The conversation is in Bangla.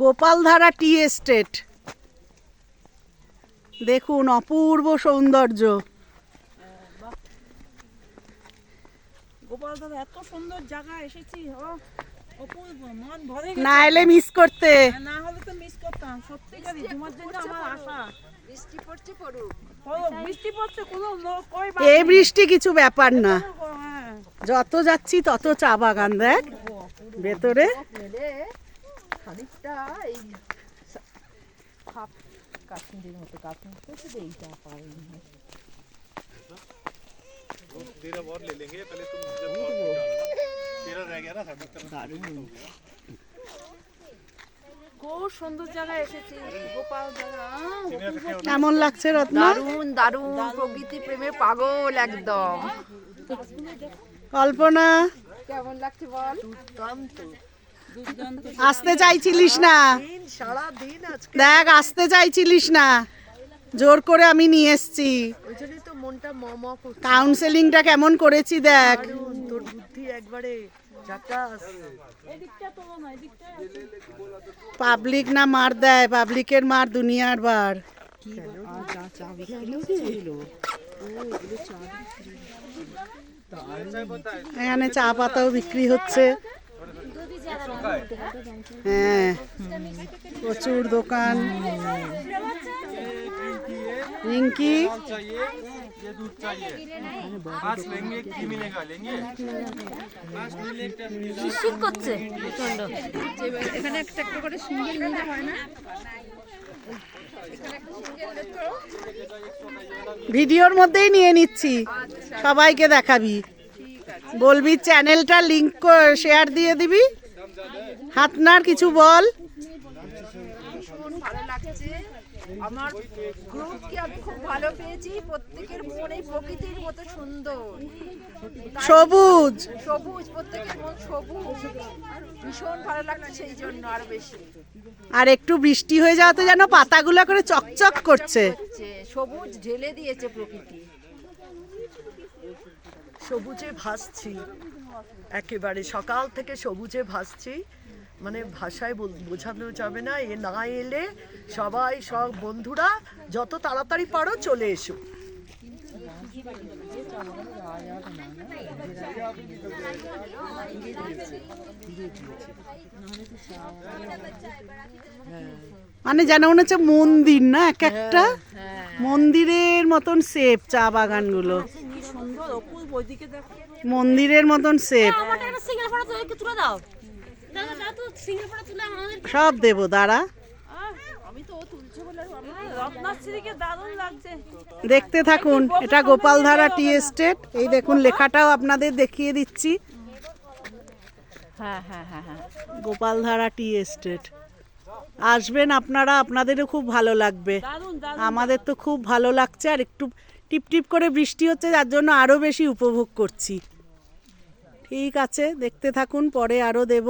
গোপালধারা টি এস্টেট, দেখুন অপূর্ব সৌন্দর্য। গোপালধারা এত সুন্দর জায়গা এসেছি, অপূর্ব, মন ভরে না এলে মিস করতে। না হলে তো মিস করতাম। সত্যিকারই তোমার জন্য আমার আশা। বৃষ্টি পড়ছে পড়ুক। বৃষ্টি পড়ছে, কোনো কই এই বৃষ্টি কিছু ব্যাপার না, হ্যাঁ, যত যাচ্ছি তত চা বাগান। দেখ ভেতরে মেলে খানিকটা এই খাপ কাশ্মীরের মতো কাশ্মীর তো শুধু এইটা পাইনি। तेरा और ले लेंगे पहले तुम जब और डालो तेरा रह गया ना साढ़े খুব সুন্দর জায়গা এসেছি গোপালধারা। কেমন লাগছে রত্না? দারুণ দারুণ, প্রকৃতি প্রেমে পাগল একদম। কল্পনা কেমন লাগছে বল? দুর্দান্ত। আসতে চাইছিলিস না, সারা দিন আজকে দেখ আসতে চাইছিলিস না, জোর করে আমি নিয়ে এসছি। ওই জন্যই তো মনটা ম করছে। কাউন্সেলিংটা কেমন করেছি দেখ। দারুণ, তোর বুদ্ধি একবারে ঝাকাস। পাবলিক না মার দেয়, পাবলিকের মার দুনিয়ার বার। চা বিক্রি হচ্ছিল। এখানে চা পাতাও বিক্রি হচ্ছে। হ্যাঁ, প্রচুর দোকান। রিঙ্কি चाहिए ये दूध चाहिए 5 लेंगे की मिलेगा लेंगे 5 मिले एक শিশির করছে এখানে একটা একটা করে সিঙ্গেল নিলে হয় না? ভিডিওর মধ্যেই নিয়ে নিচ্ছি, সবাইকে দেখাবি, বলবি চ্যানেলটা লিংক শেয়ার দিয়ে দিবি। হাতনার কিছু বল। ভীষণ ভালো লাগছে। আমার গ্রুপকে আমি খুব ভালো পেয়েছি। প্রত্যেকের মন এই প্রকৃতির মতো সুন্দর, সবুজ সবুজ, প্রত্যেকের মন সবুজ। ভীষণ ভালো লাগছে, সেই জন্য আরো বেশি। আর একটু বৃষ্টি হয়ে যাওয়াতে যেন পাতাগুলো করে চকচক করছে। সবুজ ঢেলে দিয়েছে প্রকৃতি। সবুজে ভাসছি, একেবারে সকাল থেকে সবুজে ভাসছি, মানে ভাষায় বোঝানো যাবে না। এ না এলে সবাই, সব বন্ধুরা যত তাড়াতাড়ি পারো চলে এসো। মানে যেন মনে হচ্ছে মন্দির না, এক একটা মন্দিরের মতন শেপ চা বাগানগুলো, সুন্দর অপূর্ব। ওইদিকে দেখো, মন্দিরের মতন শেপ। সিঙ্গেল ফটো তো একটু তুলে দাও। দাদা দাও তো সিঙ্গেল ফটো তুলে আমাদের। সব দেবো দাঁড়া, আমি তো ও তুলছে বলে রত্নাশ্রীকে দারুণ লাগছে। দেখতে থাকুন। এটা গোপালধারা টি এস্টেট। এই দেখুন লেখাটাও আপনাদের দেখিয়ে দিচ্ছি। হ্যাঁ হ্যাঁ হ্যাঁ হ্যাঁ, গোপালধারা টি এস্টেট আসবেন আপনারা, আপনাদেরও খুব ভালো লাগবে। দারুণ দারুণ। আমাদের তো খুব ভালো লাগছে, আর একটু টিপ টিপ করে বৃষ্টি হচ্ছে, যার জন্য আরো বেশি উপভোগ করছি। ঠিক আছে, দেখতে থাকুন, পরে আরো দেব।